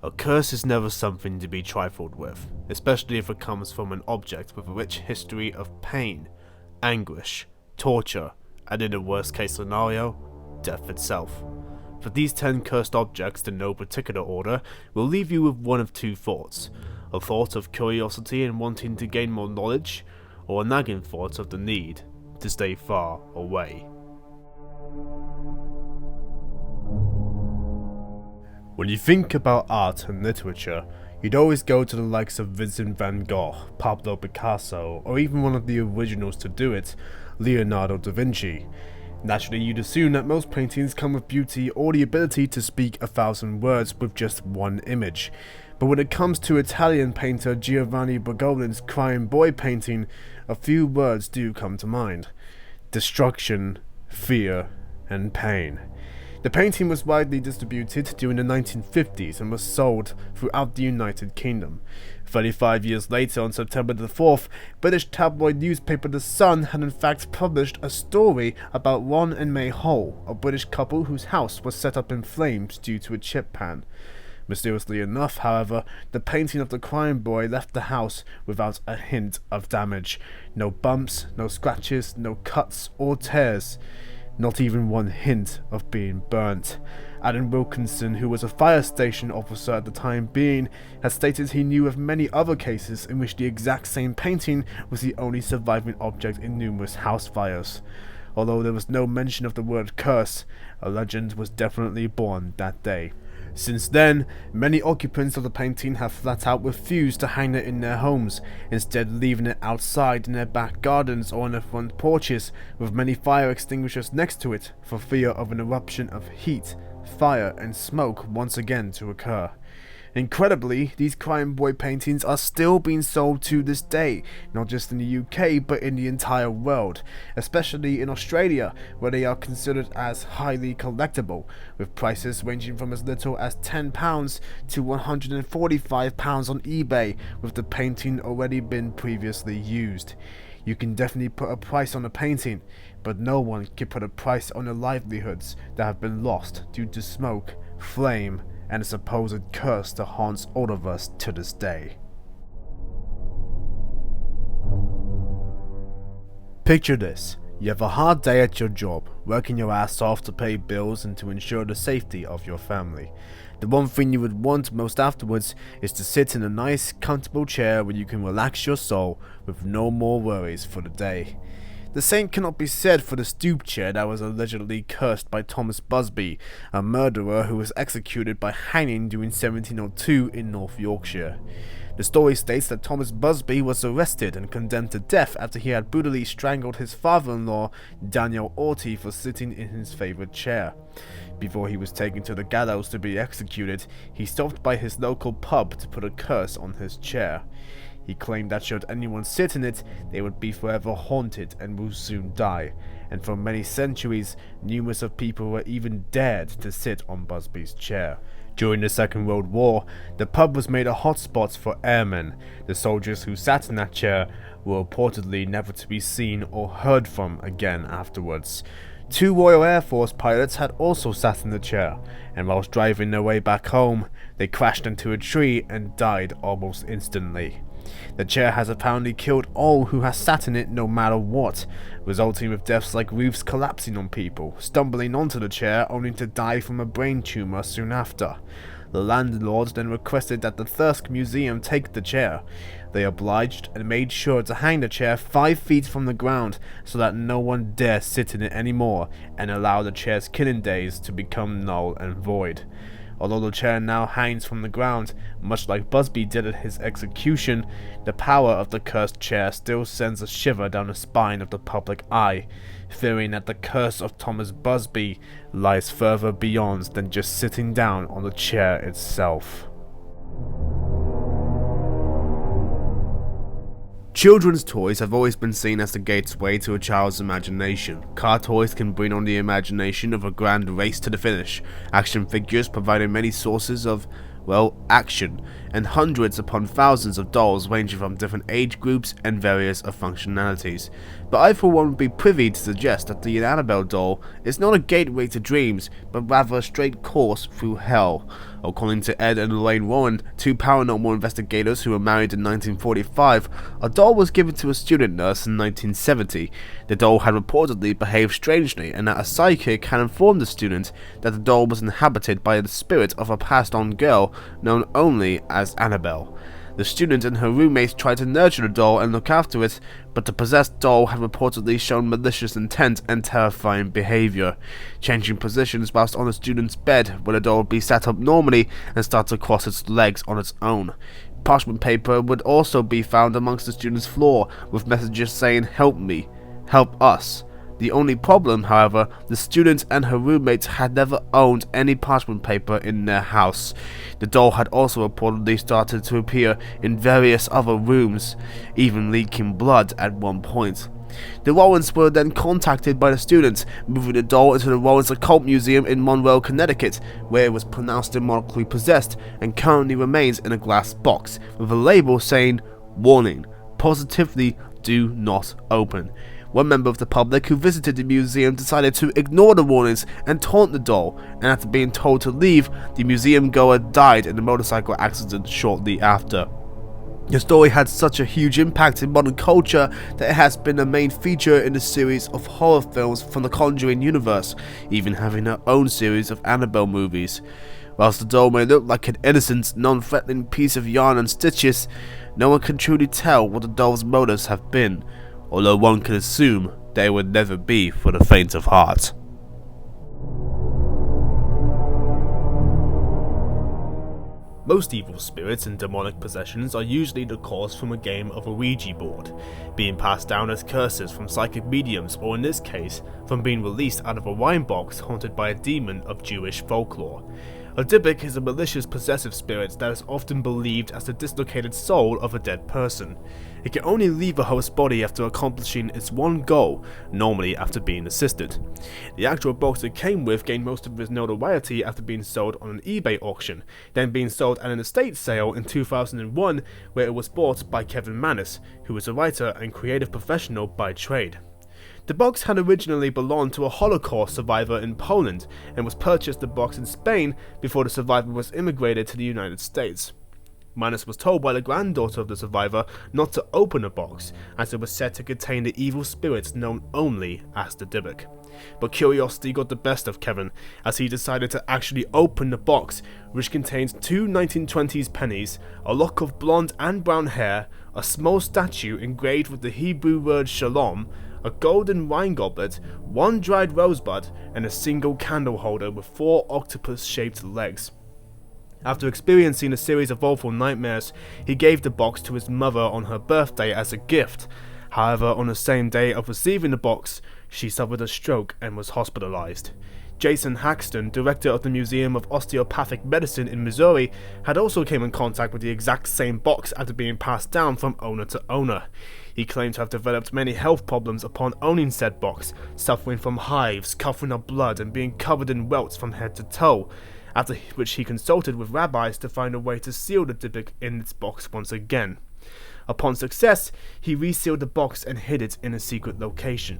A curse is never something to be trifled with, especially if it comes from an object with a rich history of pain, anguish, torture, and in the worst case scenario, death itself. For these 10 cursed objects in no particular order will leave you with one of two thoughts: a thought of curiosity and wanting to gain more knowledge, or a nagging thought of the need to stay far away. When you think about art and literature, you'd always go to the likes of Vincent van Gogh, Pablo Picasso, or even one of the originals to do it, Leonardo da Vinci. Naturally, you'd assume that most paintings come with beauty or the ability to speak 1,000 words with just one image. But when it comes to Italian painter Giovanni Bergolin's Crying Boy painting, a few words do come to mind: destruction, fear, and pain. The painting was widely distributed during the 1950s and was sold throughout the United Kingdom. 35 years later, on September the 4th, British tabloid newspaper The Sun had in fact published a story about Ron and May Hole, a British couple whose house was set up in flames due to a chip pan. Mysteriously enough, however, the painting of the crying boy left the house without a hint of damage. No bumps, no scratches, no cuts or tears. Not even one hint of being burnt. Adam Wilkinson, who was a fire station officer at the time being, has stated he knew of many other cases in which the exact same painting was the only surviving object in numerous house fires. Although there was no mention of the word curse, a legend was definitely born that day. Since then, many occupants of the painting have flat out refused to hang it in their homes, instead leaving it outside in their back gardens or on their front porches, with many fire extinguishers next to it for fear of an eruption of heat, fire and smoke once again to occur. Incredibly, these Crying Boy paintings are still being sold to this day, not just in the UK but in the entire world, especially in Australia, where they are considered as highly collectible, with prices ranging from as little as £10 to £145 on eBay, with the painting already been previously used. You can definitely put a price on a painting, but no one can put a price on the livelihoods that have been lost due to smoke, flame, and a supposed curse that haunts all of us to this day. Picture this: you have a hard day at your job, working your ass off to pay bills and to ensure the safety of your family. The one thing you would want most afterwards is to sit in a nice, comfortable chair where you can relax your soul with no more worries for the day. The same cannot be said for the stoop chair that was allegedly cursed by Thomas Busby, a murderer who was executed by hanging during 1702 in North Yorkshire. The story states that Thomas Busby was arrested and condemned to death after he had brutally strangled his father-in-law, Daniel Orty, for sitting in his favourite chair. Before he was taken to the gallows to be executed, he stopped by his local pub to put a curse on his chair. He claimed that should anyone sit in it, they would be forever haunted and will soon die, and for many centuries, numerous of people were even dared to sit on Busby's chair. During the Second World War, the pub was made a hotspot for airmen. The soldiers who sat in that chair were reportedly never to be seen or heard from again afterwards. 2 Royal Air Force pilots had also sat in the chair, and whilst driving their way back home, they crashed into a tree and died almost instantly. The chair has apparently killed all who has sat in it no matter what, resulting with deaths like roofs collapsing on people, stumbling onto the chair only to die from a brain tumour soon after. The landlord then requested that the Thirsk Museum take the chair. They obliged and made sure to hang the chair 5 feet from the ground so that no one dare sit in it anymore, and allow the chair's killing days to become null and void. Although the chair now hangs from the ground, much like Busby did at his execution, the power of the cursed chair still sends a shiver down the spine of the public eye, fearing that the curse of Thomas Busby lies further beyond than just sitting down on the chair itself. Children's toys have always been seen as the gateway to a child's imagination. Car toys can bring on the imagination of a grand race to the finish, action figures providing many sources of well, action, and hundreds upon thousands of dolls ranging from different age groups and various of functionalities. But I for one would be privy to suggest that the Annabelle doll is not a gateway to dreams, but rather a straight course through hell. According to Ed and Lorraine Warren, two paranormal investigators who were married in 1945, a doll was given to a student nurse in 1970. The doll had reportedly behaved strangely, and that a psychic had informed the student that the doll was inhabited by the spirit of a passed-on girl known only as Annabelle. The student and her roommates tried to nurture the doll and look after it, but the possessed doll had reportedly shown malicious intent and terrifying behavior, changing positions whilst on the student's bed, where the doll would be sat up normally and start to cross its legs on its own. Parchment paper would also be found amongst the student's floor, with messages saying, "Help me, help us." The only problem, however, the student and her roommates had never owned any parchment paper in their house. The doll had also reportedly started to appear in various other rooms, even leaking blood at one point. The Warrens were then contacted by the students, moving the doll into the Warrens Occult Museum in Monroe, Connecticut, where it was pronounced demonically possessed and currently remains in a glass box, with a label saying, "Warning, positively do not open." One member of the public who visited the museum decided to ignore the warnings and taunt the doll, and after being told to leave, the museum goer died in a motorcycle accident shortly after. The story had such a huge impact in modern culture that it has been a main feature in a series of horror films from the Conjuring universe, even having her own series of Annabelle movies. Whilst the doll may look like an innocent, non-threatening piece of yarn and stitches, no one can truly tell what the doll's motives have been, although one can assume they would never be for the faint of heart. Most evil spirits and demonic possessions are usually the cause from a game of a Ouija board, being passed down as curses from psychic mediums, or in this case, from being released out of a wine box haunted by a demon of Jewish folklore. A dybbuk is a malicious possessive spirit that is often believed as the dislocated soul of a dead person. It can only leave a host's body after accomplishing its one goal, normally after being assisted. The actual box it came with gained most of its notoriety after being sold on an eBay auction, then being sold at an estate sale in 2001, where it was bought by Kevin Manis, who is a writer and creative professional by trade. The box had originally belonged to a Holocaust survivor in Poland, and was purchased the box in Spain before the survivor was immigrated to the United States. Manis was told by the granddaughter of the survivor not to open the box, as it was said to contain the evil spirits known only as the dybbuk. But curiosity got the best of Kevin, as he decided to actually open the box, which contains two 1920s pennies, a lock of blonde and brown hair, a small statue engraved with the Hebrew word shalom, a golden wine goblet, one dried rosebud, and a single candle holder with 4 octopus-shaped legs. After experiencing a series of awful nightmares, he gave the box to his mother on her birthday as a gift. However, on the same day of receiving the box, she suffered a stroke and was hospitalized. Jason Haxton, director of the Museum of Osteopathic Medicine in Missouri, had also came in contact with the exact same box after being passed down from owner to owner. He claimed to have developed many health problems upon owning said box, suffering from hives, coughing up blood, and being covered in welts from head to toe, after which he consulted with rabbis to find a way to seal the dybbuk in its box once again. Upon success, he resealed the box and hid it in a secret location.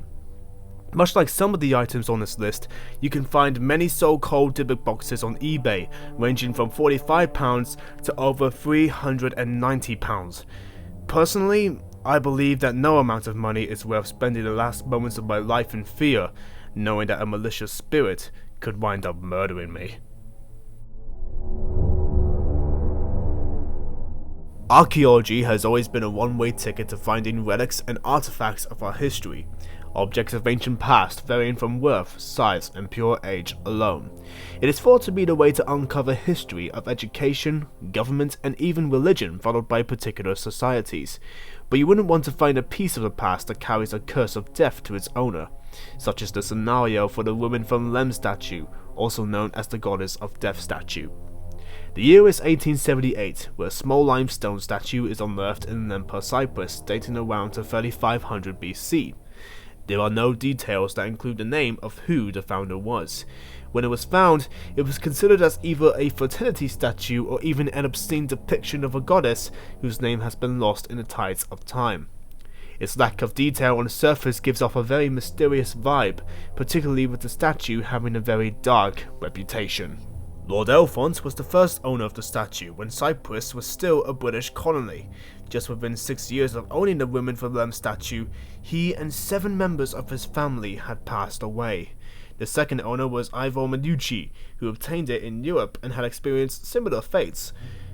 Much like some of the items on this list, you can find many so-called dybbuk boxes on eBay, ranging from £45 to over £390. Personally, I believe that no amount of money is worth spending the last moments of my life in fear, knowing that a malicious spirit could wind up murdering me. Archaeology has always been a one-way ticket to finding relics and artifacts of our history, objects of ancient past varying from worth, size, and pure age alone. It is thought to be the way to uncover history of education, government, and even religion followed by particular societies. But you wouldn't want to find a piece of the past that carries a curse of death to its owner, such as the scenario for the woman from Lem statue, also known as the Goddess of Death statue. The year is 1878, where a small limestone statue is unearthed in Lempa, Cyprus, dating around to 3500 BC. There are no details that include the name of who the founder was. When it was found, it was considered as either a fertility statue or even an obscene depiction of a goddess whose name has been lost in the tides of time. Its lack of detail on the surface gives off a very mysterious vibe, particularly with the statue having a very dark reputation. Lord Alphonse was the first owner of the statue when Cyprus was still a British colony. Just within 6 years of owning the Women for Them statue, he and 7 members of his family had passed away. The second owner was Ivo Medici, who obtained it in Europe and had experienced similar fates.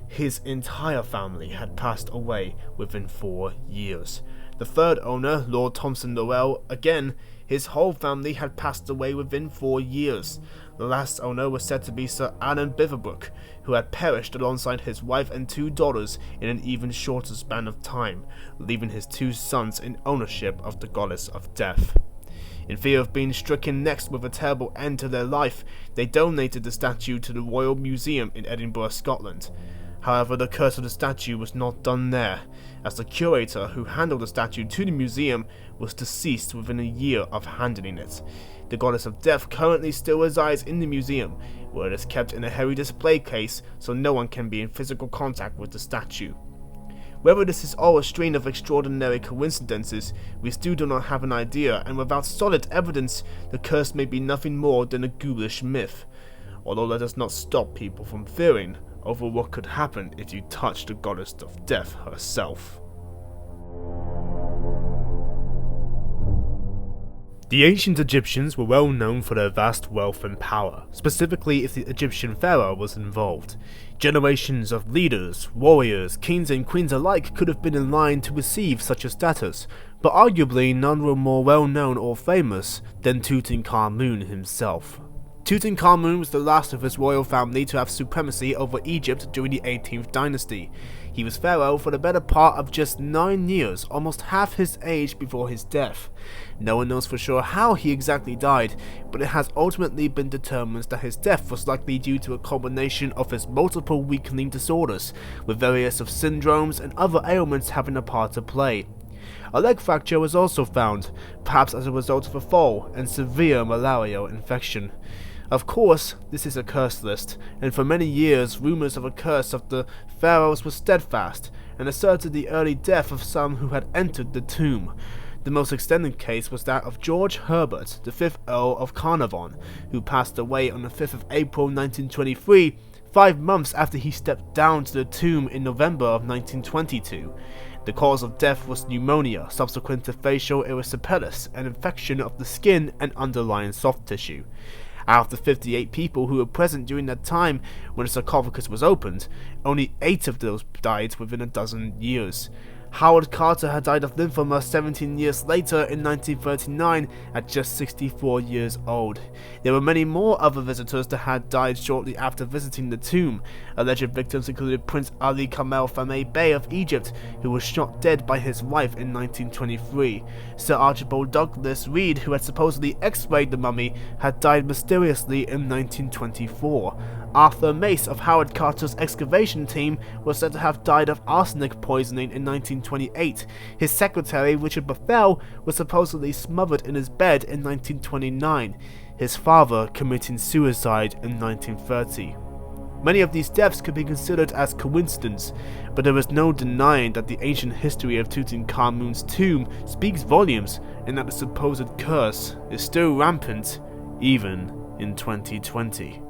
His entire family had passed away within 4 years. The third owner, Lord Thomson Lowell, again, his whole family had passed away within 4 years. The last owner was said to be Sir Alan Bitherbrook, who had perished alongside his wife and 2 daughters in an even shorter span of time, leaving his 2 sons in ownership of the Goddess of Death. In fear of being stricken next with a terrible end to their life, they donated the statue to the Royal Museum in Edinburgh, Scotland. However, the curse of the statue was not done there, as the curator who handled the statue to the museum was deceased within a year of handling it. The Goddess of Death currently still resides in the museum, where it is kept in a heavy display case so no one can be in physical contact with the statue. Whether this is all a strain of extraordinary coincidences, we still do not have an idea, and without solid evidence, the curse may be nothing more than a ghoulish myth. Although let us not stop people from fearing over what could happen if you touch the Goddess of Death herself. The ancient Egyptians were well known for their vast wealth and power, specifically if the Egyptian pharaoh was involved. Generations of leaders, warriors, kings and queens alike could have been in line to receive such a status, but arguably none were more well known or famous than Tutankhamun himself. Tutankhamun was the last of his royal family to have supremacy over Egypt during the 18th dynasty. He was pharaoh for the better part of just 9 years, almost half his age before his death. No one knows for sure how he exactly died, but it has ultimately been determined that his death was likely due to a combination of his multiple weakening disorders, with various of syndromes and other ailments having a part to play. A leg fracture was also found, perhaps as a result of a fall and severe malarial infection. Of course, this is a curse list, and for many years rumors of a curse of the pharaohs were steadfast, and asserted the early death of some who had entered the tomb. The most extended case was that of George Herbert, the 5th Earl of Carnarvon, who passed away on the 5th of April 1923, 5 months after he stepped down to the tomb in November of 1922. The cause of death was pneumonia, subsequent to facial erysipelas, an infection of the skin and underlying soft tissue. Out of the 58 people who were present during that time when the sarcophagus was opened, only 8 of those died within a dozen years. Howard Carter had died of lymphoma 17 years later in 1939 at just 64 years old. There were many more other visitors that had died shortly after visiting the tomb. Alleged victims included Prince Ali Kamel Fameh Bey of Egypt, who was shot dead by his wife in 1923. Sir Archibald Douglas Reed, who had supposedly x-rayed the mummy, had died mysteriously in 1924. Arthur Mace of Howard Carter's excavation team was said to have died of arsenic poisoning in 1928. His secretary, Richard Bethel, was supposedly smothered in his bed in 1929, his father committing suicide in 1930. Many of these deaths could be considered as coincidence, but there is no denying that the ancient history of Tutankhamun's tomb speaks volumes, and that the supposed curse is still rampant, even in 2020.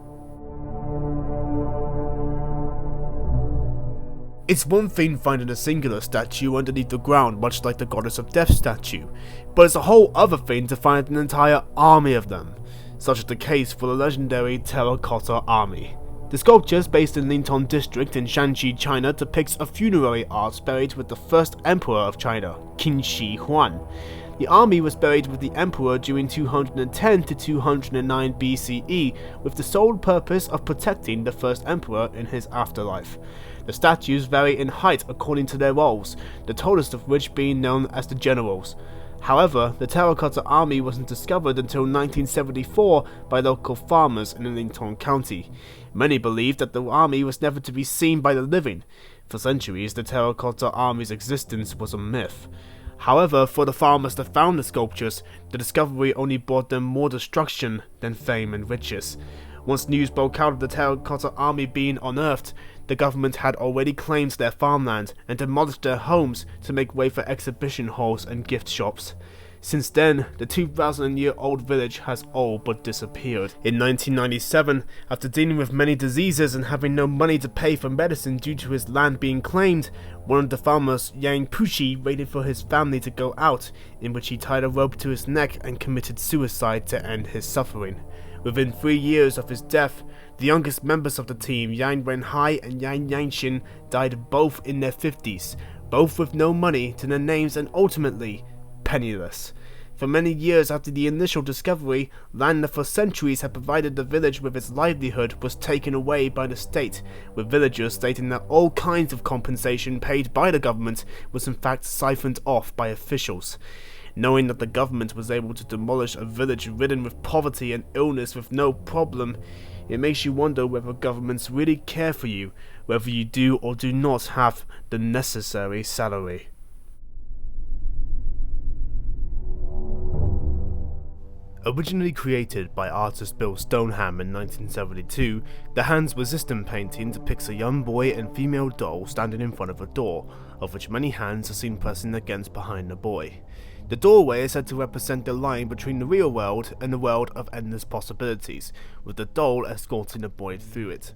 It's one thing finding a singular statue underneath the ground, much like the Goddess of Death statue, but it's a whole other thing to find an entire army of them. Such is the case for the legendary Terracotta Army. The sculptures, based in Linton District in Shanxi, China, depicts a funerary art buried with the first emperor of China, Qin Shi Huang. The army was buried with the emperor during 210 to 209 BCE, with the sole purpose of protecting the first emperor in his afterlife. The statues vary in height according to their roles, the tallest of which being known as the generals. However, the terracotta army wasn't discovered until 1974 by local farmers in Linton County. Many believe that the army was never to be seen by the living. For centuries, the terracotta army's existence was a myth. However, for the farmers that found the sculptures, the discovery only brought them more destruction than fame and riches. Once news broke out of the Terracotta army being unearthed, the government had already claimed their farmland and demolished their homes to make way for exhibition halls and gift shops. Since then, the 2,000-year-old village has all but disappeared. In 1997, after dealing with many diseases and having no money to pay for medicine due to his land being claimed, one of the farmers, Yang Pushi, waited for his family to go out, in which he tied a rope to his neck and committed suicide to end his suffering. Within 3 years of his death, the youngest members of the team, Yang Wenhai and Yang Yangshin, died both in their 50s, both with no money to their names and ultimately penniless. For many years after the initial discovery, land that for centuries had provided the village with its livelihood was taken away by the state, with villagers stating that all kinds of compensation paid by the government was in fact siphoned off by officials. Knowing that the government was able to demolish a village ridden with poverty and illness with no problem, it makes you wonder whether governments really care for you, whether you do or do not have the necessary salary. Originally created by artist Bill Stoneham in 1972, the Hands Resistant painting depicts a young boy and female doll standing in front of a door, of which many hands are seen pressing against behind the boy. The doorway is said to represent the line between the real world and the world of endless possibilities, with the doll escorting the boy through it.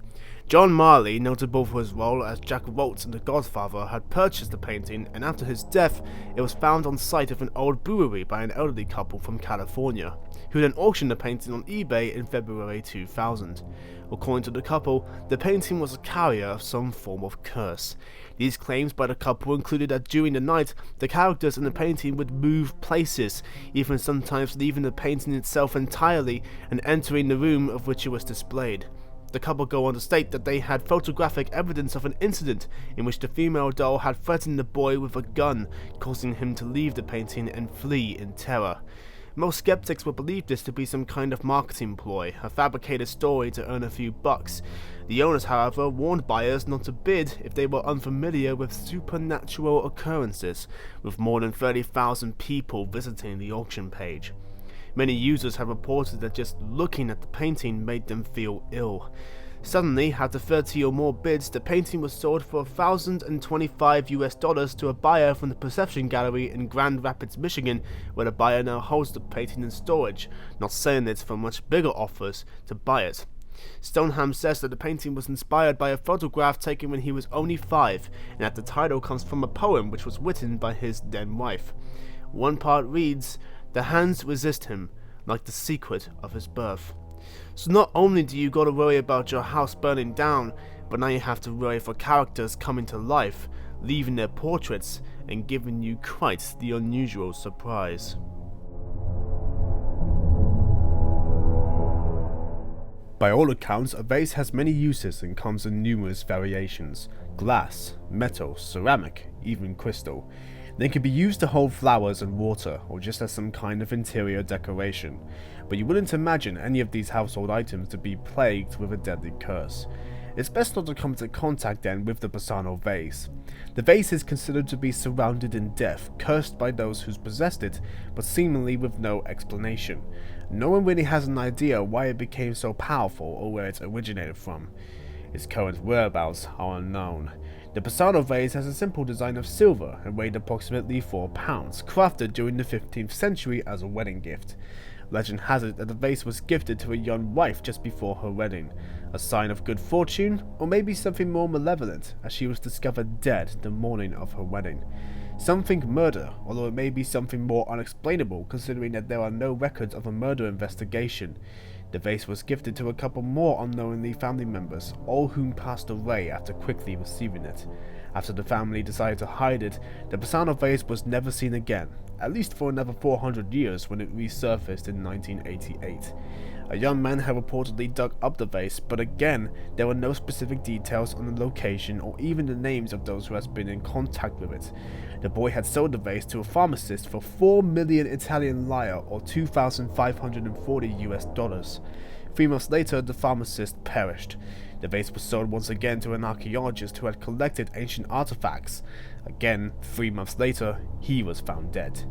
John Marley, notable for his role as Jack Woltz in The Godfather, had purchased the painting, and after his death, it was found on site of an old brewery by an elderly couple from California, who then auctioned the painting on eBay in February 2000. According to the couple, the painting was a carrier of some form of curse. These claims by the couple included that during the night, the characters in the painting would move places, even sometimes leaving the painting itself entirely and entering the room of which it was displayed. The couple go on to state that they had photographic evidence of an incident in which the female doll had threatened the boy with a gun, causing him to leave the painting and flee in terror. Most skeptics would believe this to be some kind of marketing ploy, a fabricated story to earn a few bucks. The owners, however, warned buyers not to bid if they were unfamiliar with supernatural occurrences, with more than 30,000 people visiting the auction page. Many users have reported that just looking at the painting made them feel ill. Suddenly, after 30 or more bids, the painting was sold for $1,025 to a buyer from the Perception Gallery in Grand Rapids, Michigan, where the buyer now holds the painting in storage, not selling it for much bigger offers to buy it. Stoneham says that the painting was inspired by a photograph taken when he was only 5, and that the title comes from a poem which was written by his then wife. One part reads, "The hands resist him, like the secret of his birth." So not only do you gotta worry about your house burning down, but now you have to worry for characters coming to life, leaving their portraits, and giving you quite the unusual surprise. By all accounts, a vase has many uses and comes in numerous variations: glass, metal, ceramic, even crystal. They can be used to hold flowers and water, or just as some kind of interior decoration, but you wouldn't imagine any of these household items to be plagued with a deadly curse. It's best not to come into contact then with the Basano vase. The vase is considered to be surrounded in death, cursed by those who possessed it, but seemingly with no explanation. No one really has an idea why it became so powerful or where it originated from. Its current whereabouts are unknown. The Basano vase has a simple design of silver and weighed approximately 4 pounds, crafted during the 15th century as a wedding gift. Legend has it that the vase was gifted to a young wife just before her wedding, a sign of good fortune, or maybe something more malevolent, as she was discovered dead the morning of her wedding. Some think murder, although it may be something more unexplainable considering that there are no records of a murder investigation. The vase was gifted to a couple more unknowingly family members, all whom passed away after quickly receiving it. After the family decided to hide it, the Basano vase was never seen again, at least for another 400 years when it resurfaced in 1988. A young man had reportedly dug up the vase, but again, there were no specific details on the location or even the names of those who had been in contact with it. The boy had sold the vase to a pharmacist for 4 million Italian lire, or $2,540 US. 3 months later, the pharmacist perished. The vase was sold once again to an archaeologist who had collected ancient artifacts. Again, 3 months later, he was found dead.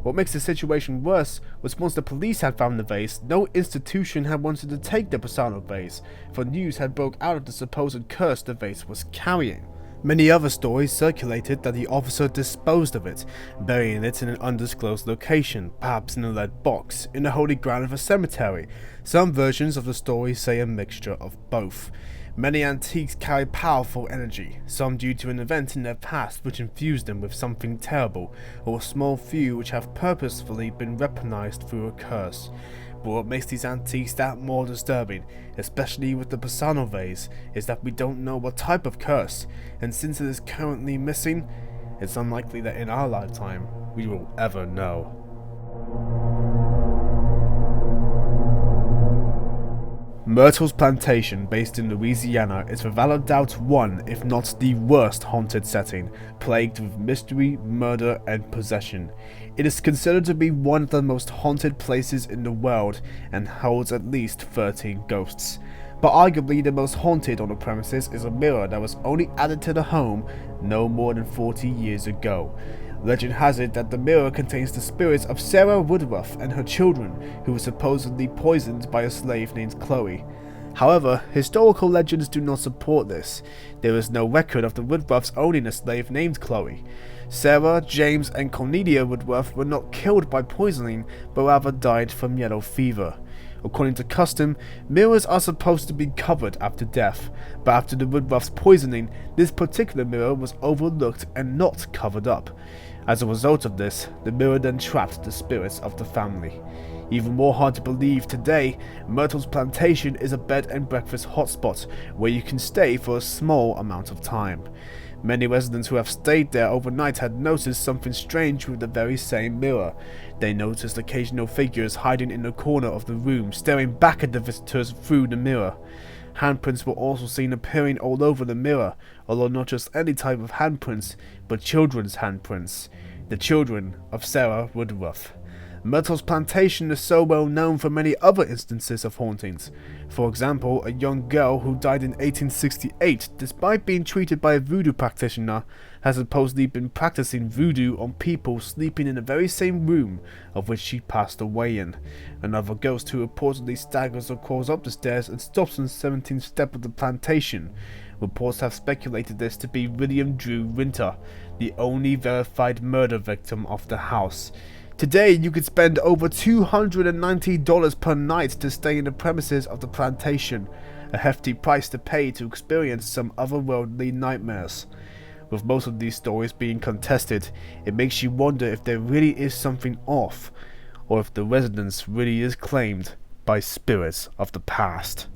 What makes the situation worse was once the police had found the vase, no institution had wanted to take the Basano vase, for news had broke out of the supposed curse the vase was carrying. Many other stories circulated that the officer disposed of it, burying it in an undisclosed location, perhaps in a lead box, in the holy ground of a cemetery. Some versions of the story say a mixture of both. Many antiques carry powerful energy, some due to an event in their past which infused them with something terrible, or a small few which have purposefully been weaponized through a curse. But what makes these antiques that more disturbing, especially with the Basano vase, is that we don't know what type of curse, and since it is currently missing, it's unlikely that in our lifetime we will ever know. Myrtle's Plantation, based in Louisiana, is without a doubt one, if not the worst haunted setting, plagued with mystery, murder, and possession. It is considered to be one of the most haunted places in the world, and holds at least 13 ghosts. But arguably the most haunted on the premises is a mirror that was only added to the home no more than 40 years ago. Legend has it that the mirror contains the spirits of Sarah Woodruff and her children, who were supposedly poisoned by a slave named Chloe. However, historical legends do not support this. There is no record of the Woodruffs owning a slave named Chloe. Sarah, James, and Cornelia Woodruff were not killed by poisoning, but rather died from yellow fever. According to custom, mirrors are supposed to be covered after death, but after the Woodruffs' poisoning, this particular mirror was overlooked and not covered up. As a result of this, the mirror then trapped the spirits of the family. Even more hard to believe today, Myrtle's Plantation is a bed and breakfast hotspot where you can stay for a small amount of time. Many residents who have stayed there overnight had noticed something strange with the very same mirror. They noticed occasional figures hiding in the corner of the room, staring back at the visitors through the mirror. Handprints were also seen appearing all over the mirror, although not just any type of handprints, but children's handprints. The children of Sarah Woodruff. Myrtle's Plantation is so well known for many other instances of hauntings. For example, a young girl who died in 1868 despite being treated by a voodoo practitioner has supposedly been practicing voodoo on people sleeping in the very same room of which she passed away in. Another ghost who reportedly staggers or crawls up the stairs and stops on the 17th step of the plantation. Reports have speculated this to be William Drew Winter, the only verified murder victim of the house. Today, you could spend over $290 per night to stay in the premises of the plantation, a hefty price to pay to experience some otherworldly nightmares. With most of these stories being contested, it makes you wonder if there really is something off, or if the residence really is claimed by spirits of the past.